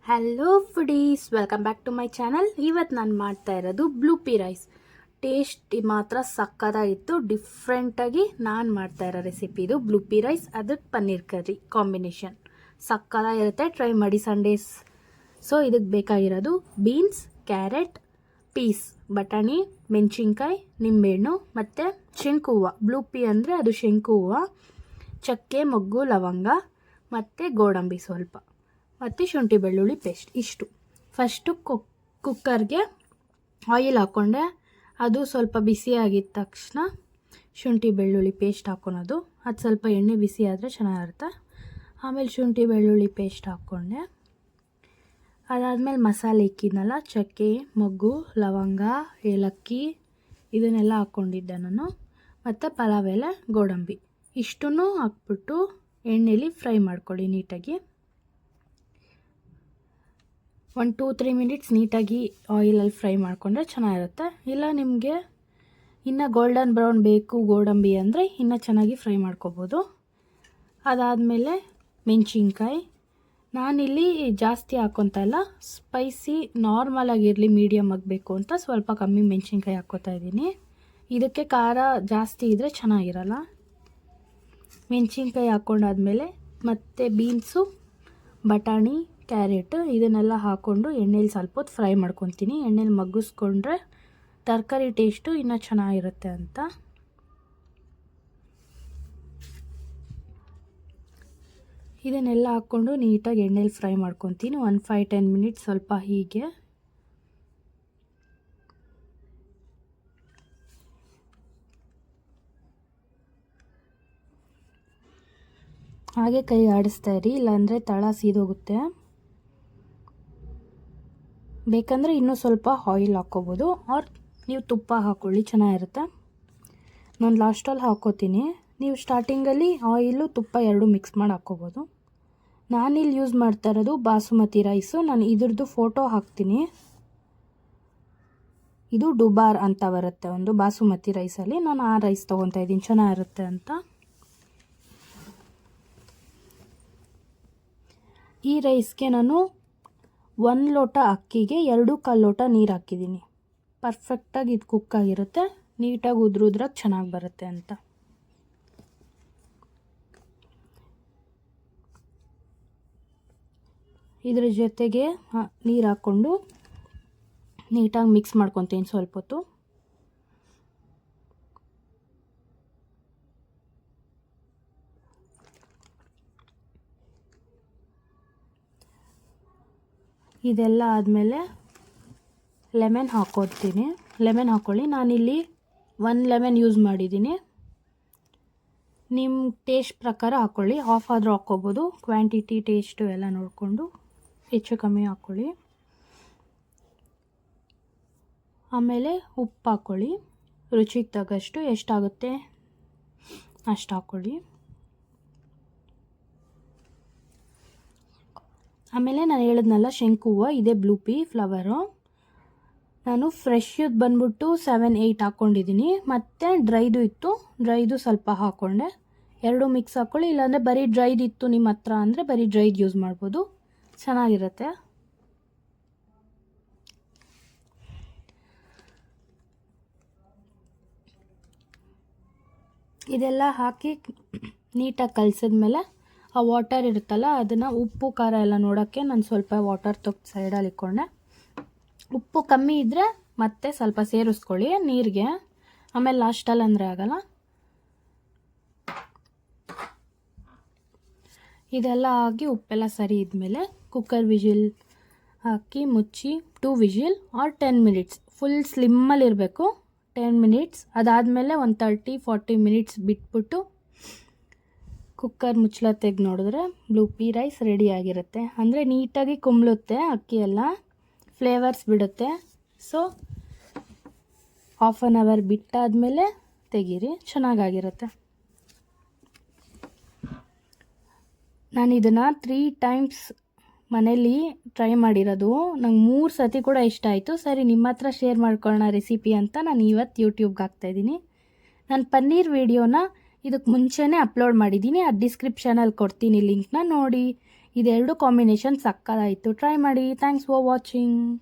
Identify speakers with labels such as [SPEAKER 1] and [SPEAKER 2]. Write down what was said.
[SPEAKER 1] Hello foodies, welcome back to my channel. ಇವತ್ತು ನಾನು ಮಾಡ್ತಾ ಇರೋದು ಬ್ಲೂ ಪೀ ರೈಸ್. ಟೇಸ್ಟ್ ಮಾತ್ರ ಸಕ್ಕತ್ತಾಗಿತ್ತು. ಡಿಫ್ರೆಂಟಾಗಿ ನಾನು ಮಾಡ್ತಾ ಇರೋ ರೆಸಿಪಿ ಇದು ಬ್ಲೂ ಪೀ ರೈಸ್. ಅದಕ್ಕೆ ಪನ್ನೀರ್ ಕರ್ರಿ ಕಾಂಬಿನೇಷನ್ ಸಕ್ಕತ್ತಾಗಿರುತ್ತೆ. ಟ್ರೈ ಮಾಡಿ ಸಂಡೇಸ್. ಸೊ ಇದಕ್ಕೆ ಬೇಕಾಗಿರೋದು ಬೀನ್ಸ್, ಕ್ಯಾರೆಟ್, ಪೀಸ್, ಬಟಾಣಿ, ಮೆಣಸಿನ್ಕಾಯಿ, ನಿಂಬೆಹಣ್ಣು ಮತ್ತು ಶಂಕು ಹೂವು. ಬ್ಲೂ ಪೀ ಅಂದರೆ ಅದು ಶಂಕು ಹೂವು, ಚಕ್ಕೆ, ಮೊಗ್ಗು, ಲವಂಗ ಮತ್ತು ಗೋಡಂಬಿ ಸ್ವಲ್ಪ, ಮತ್ತು ಶುಂಠಿ ಬೆಳ್ಳುಳ್ಳಿ ಪೇಸ್ಟ್. ಇಷ್ಟು ಫಸ್ಟು ಕುಕ್ಕರ್ಗೆ ಆಯಿಲ್ ಹಾಕ್ಕೊಂಡೆ. ಅದು ಸ್ವಲ್ಪ ಬಿಸಿ ಆಗಿದ ತಕ್ಷಣ ಶುಂಠಿ ಬೆಳ್ಳುಳ್ಳಿ ಪೇಸ್ಟ್ ಹಾಕ್ಕೊಳೋದು. ಅದು ಸ್ವಲ್ಪ ಎಣ್ಣೆ ಬಿಸಿ ಆದರೆ ಚೆನ್ನಾಗಿರುತ್ತೆ. ಆಮೇಲೆ ಶುಂಠಿ ಬೆಳ್ಳುಳ್ಳಿ ಪೇಸ್ಟ್ ಹಾಕ್ಕೊಂಡೆ. ಅದಾದಮೇಲೆ ಮಸಾಲೆ ಇಕ್ಕಿದ್ನಲ್ಲ, ಚಕ್ಕೆ, ಮೊಗ್ಗು, ಲವಂಗ, ಏಲಕ್ಕಿ ಇದನ್ನೆಲ್ಲ ಹಾಕ್ಕೊಂಡಿದ್ದೆ ನಾನು. ಮತ್ತು ಪಲಾವ್ ಎಲೆ, ಗೋಡಂಬಿ ಇಷ್ಟನ್ನು ಹಾಕ್ಬಿಟ್ಟು ಎಣ್ಣೆಲಿ ಫ್ರೈ ಮಾಡ್ಕೊಳ್ಳಿ ನೀಟಾಗಿ. 1-2-3 ಮಿನಿಟ್ಸ್ ನೀಟಾಗಿ ಆಯಿಲಲ್ಲಿ ಫ್ರೈ ಮಾಡಿಕೊಂಡ್ರೆ ಚೆನ್ನಾಗಿರುತ್ತೆ. ಇಲ್ಲ ನಿಮಗೆ ಇನ್ನೂ ಗೋಲ್ಡನ್ ಬ್ರೌನ್ ಬೇಕು ಗೋಡಂಬಿ ಅಂದರೆ ಇನ್ನೂ ಚೆನ್ನಾಗಿ ಫ್ರೈ ಮಾಡ್ಕೋಬೋದು. ಅದಾದಮೇಲೆ ಮೆಣಸಿನ್ಕಾಯಿ ನಾನಿಲ್ಲಿ ಜಾಸ್ತಿ ಹಾಕ್ಕೊತಾ ಇಲ್ಲ, ಸ್ಪೈಸಿ ನಾರ್ಮಲ್ ಆಗಿರಲಿ, ಮೀಡಿಯಮ್ ಆಗಬೇಕು ಅಂತ ಸ್ವಲ್ಪ ಕಮ್ಮಿ ಮೆಣಸಿನ್ಕಾಯಿ ಹಾಕ್ಕೋತಾ ಇದ್ದೀನಿ. ಇದಕ್ಕೆ ಖಾರ ಜಾಸ್ತಿ ಇದ್ದರೆ ಚೆನ್ನಾಗಿರಲ್ಲ. ಮೆಣಸಿನ್ಕಾಯಿ ಹಾಕ್ಕೊಂಡಾದ್ಮೇಲೆ ಮತ್ತು ಬೀನ್ಸು, ಬಟಾಣಿ, ಕ್ಯಾರೆಟ್ ಇದನ್ನೆಲ್ಲ ಹಾಕ್ಕೊಂಡು ಎಣ್ಣೆಲಿ ಸ್ವಲ್ಪ ಹೊತ್ತು ಫ್ರೈ ಮಾಡ್ಕೊತೀನಿ. ಎಣ್ಣೆಲಿ ಮಗ್ಗಿಸ್ಕೊಂಡ್ರೆ ತರಕಾರಿ ಟೇಸ್ಟು ಇನ್ನೂ ಚೆನ್ನಾಗಿರುತ್ತೆ ಅಂತ. ಇದನ್ನೆಲ್ಲ ಹಾಕ್ಕೊಂಡು ನೀಟಾಗಿ ಎಣ್ಣೆಲಿ ಫ್ರೈ ಮಾಡ್ಕೊತೀನಿ 5-10 ಮಿನಿಟ್ಸ್ ಸ್ವಲ್ಪ ಹೀಗೆ. ಹಾಗೆ ಕೈ ಆಡಿಸ್ತಾ ಇರಿ, ಇಲ್ಲಾಂದರೆ ತಳ ಸೀದೋಗುತ್ತೆ. ಬೇಕಂದರೆ ಇನ್ನೂ ಸ್ವಲ್ಪ ಆಯಿಲ್ ಹಾಕ್ಕೋಬೋದು, ಆರ್ ನೀವು ತುಪ್ಪ ಹಾಕ್ಕೊಳ್ಳಿ, ಚೆನ್ನಾಗಿರುತ್ತೆ. ನಾನು ಲಾಸ್ಟಲ್ಲಿ ಹಾಕ್ಕೋತೀನಿ. ನೀವು ಸ್ಟಾರ್ಟಿಂಗಲ್ಲಿ ಆಯಿಲು ತುಪ್ಪ ಎರಡೂ ಮಿಕ್ಸ್ ಮಾಡಿ ಹಾಕ್ಕೋಬೋದು. ನಾನಿಲ್ಲಿ ಯೂಸ್ ಮಾಡ್ತಾ ಇರೋದು ಬಾಸುಮತಿ ರೈಸು. ನಾನು ಇದ್ರದ್ದು ಫೋಟೋ ಹಾಕ್ತೀನಿ. ಇದು ಡುಬಾರ್ ಅಂತ ಬರುತ್ತೆ ಒಂದು ಬಾಸುಮತಿ ರೈಸಲ್ಲಿ. ನಾನು ಆ ರೈಸ್ ತೊಗೊತಾ ಇದ್ದೀನಿ, ಚೆನ್ನಾಗಿರುತ್ತೆ ಅಂತ. ಈ ರೈಸ್ಗೆ ನಾನು 1 ಲೋಟ ಅಕ್ಕಿಗೆ 2 ಲೋಟ ನೀರು ಹಾಕಿದ್ದೀನಿ. ಪರ್ಫೆಕ್ಟಾಗಿ ಇದು ಕುಕ್ ಆಗಿರುತ್ತೆ, ನೀಟಾಗಿ ಉದ್ರಾಗಿ ಚೆನ್ನಾಗಿ ಬರುತ್ತೆ ಅಂತ. ಇದ್ರ ಜೊತೆಗೆ ನೀರು ಹಾಕ್ಕೊಂಡು ನೀಟಾಗಿ ಮಿಕ್ಸ್ ಮಾಡ್ಕೊತೀನಿ ಸ್ವಲ್ಪ ಹೊತ್ತು. ಇದೆಲ್ಲ ಆದಮೇಲೆ ಲೆಮನ್ ಹಾಕ್ಕೊಡ್ತೀನಿ. ಲೆಮನ್ ಹಾಕ್ಕೊಳ್ಳಿ. ನಾನಿಲ್ಲಿ 1 ಲೆಮನ್ ಯೂಸ್ ಮಾಡಿದ್ದೀನಿ. ನಿಮ್ಮ ಟೇಸ್ಟ್ ಪ್ರಕಾರ ಹಾಕ್ಕೊಳ್ಳಿ, ಆಫ್ ಆದರೂ ಹಾಕ್ಕೋಬೋದು. ಕ್ವಾಂಟಿಟಿ ಟೇಸ್ಟು ಎಲ್ಲ ನೋಡಿಕೊಂಡು ಹೆಚ್ಚು ಕಮ್ಮಿ ಹಾಕ್ಕೊಳ್ಳಿ. ಆಮೇಲೆ ಉಪ್ಪು ಹಾಕ್ಕೊಳ್ಳಿ, ರುಚಿಗೆ ತಗಷ್ಟು ಎಷ್ಟಾಗುತ್ತೆ ಅಷ್ಟು ಹಾಕ್ಕೊಳ್ಳಿ. ಆಮೇಲೆ ನಾನು ಹೇಳಿದ್ನಲ್ಲ ಶಂಕು ಹೂವು, ಇದೇ ಬ್ಲೂ ಪೀ ಫ್ಲವರು. ನಾನು ಫ್ರೆಶ್ದು ಬಂದ್ಬಿಟ್ಟು 7-8 ಹಾಕ್ಕೊಂಡಿದ್ದೀನಿ. ಮತ್ತು ಡ್ರೈದು ಇತ್ತು, ಡ್ರೈದು ಸ್ವಲ್ಪ ಹಾಕ್ಕೊಂಡೆ. 2 ಮಿಕ್ಸ್ ಹಾಕ್ಕೊಳ್ಳಿ. ಇಲ್ಲಾಂದರೆ ಬರೀ ಡ್ರೈದು ಇತ್ತು ನಿಮ್ಮ ಹತ್ರ ಅಂದರೆ ಬರೀ ಡ್ರೈದು ಯೂಸ್ ಮಾಡ್ಬೋದು, ಚೆನ್ನಾಗಿರುತ್ತೆ. ಇದೆಲ್ಲ ಹಾಕಿ ನೀಟಾಗಿ ಕಲಸಿದ್ಮೇಲೆ ಆ ವಾಟರ್ ಇರುತ್ತಲ್ಲ, ಅದನ್ನು ಉಪ್ಪು ಖಾರ ಎಲ್ಲ ನೋಡೋಕ್ಕೆ ನಾನು ಸ್ವಲ್ಪ ವಾಟರ್ ತೊಗೊಂಡು ಸೈಡಲ್ಲಿ ಇಟ್ಕೊಂಡೆ. ಉಪ್ಪು ಕಮ್ಮಿ ಇದ್ದರೆ ಮತ್ತೆ ಸ್ವಲ್ಪ ಸೇರಿಸ್ಕೊಳ್ಳಿ ನೀರಿಗೆ, ಆಮೇಲೆ ಲಾಸ್ಟಲ್ಲಿ ಅಂದರೆ ಆಗೋಲ್ಲ. ಇದೆಲ್ಲ ಆಗಿ ಉಪ್ಪೆಲ್ಲ ಸರಿ ಇದ್ಮೇಲೆ ಕುಕ್ಕರ್ ವಿಜಿಲ್ ಹಾಕಿ ಮುಚ್ಚಿ 2 ವಿಜಿಲ್ ಆರ್ 10 ಮಿನಿಟ್ಸ್, ಫುಲ್ ಸ್ಲಿಮ್ಮಲ್ಲಿರಬೇಕು 10 ಮಿನಿಟ್ಸ್. ಅದಾದಮೇಲೆ ಒಂದು 30-40 ಮಿನಿಟ್ಸ್ ಬಿಟ್ಬಿಟ್ಟು ಕುಕ್ಕರ್ ಮುಚ್ಚಳ ತೆಗೆದು ನೋಡಿದ್ರೆ ಬ್ಲೂ ಪೀ ರೈಸ್ ರೆಡಿ ಆಗಿರುತ್ತೆ. ಅಂದರೆ ನೀಟಾಗಿ ಕುಂಬಳುತ್ತೆ ಅಕ್ಕಿ ಎಲ್ಲ, ಫ್ಲೇವರ್ಸ್ ಬಿಡುತ್ತೆ. ಸೊ 1/2 ಅವರ್ ಬಿಟ್ಟಾದಮೇಲೆ ತೆಗೀರಿ, ಚೆನ್ನಾಗಾಗಿರುತ್ತೆ. ನಾನು ಇದನ್ನು 3 ಟೈಮ್ಸ್ ಮನೇಲಿ ಟ್ರೈ ಮಾಡಿರೋದು. ನಂಗೆ 3 ಸತಿ ಕೂಡ ಇಷ್ಟ ಆಯಿತು. ಸರಿ ನಿಮ್ಮ ಹತ್ರ ಶೇರ್ ಮಾಡ್ಕೊಳ್ಳೋಣ ರೆಸಿಪಿ ಅಂತ ನಾನು ಇವತ್ತು ಯೂಟ್ಯೂಬ್ಗೆ ಹಾಕ್ತಾಯಿದ್ದೀನಿ. ನಾನು ಪನ್ನೀರ್ ವೀಡಿಯೋನ ಇದಕ್ಕೆ ಮುಂಚೆನೇ ಅಪ್ಲೋಡ್ ಮಾಡಿದ್ದೀನಿ, ಅದು ಡಿಸ್ಕ್ರಿಪ್ಷನಲ್ಲಿ ಕೊಡ್ತೀನಿ ಲಿಂಕ್ನ ನೋಡಿ. ಇದೆರಡು ಕಾಂಬಿನೇಷನ್ ಸಕ್ಕತ್ತಾಯಿತು. ಟ್ರೈ ಮಾಡಿ. Thanks for watching.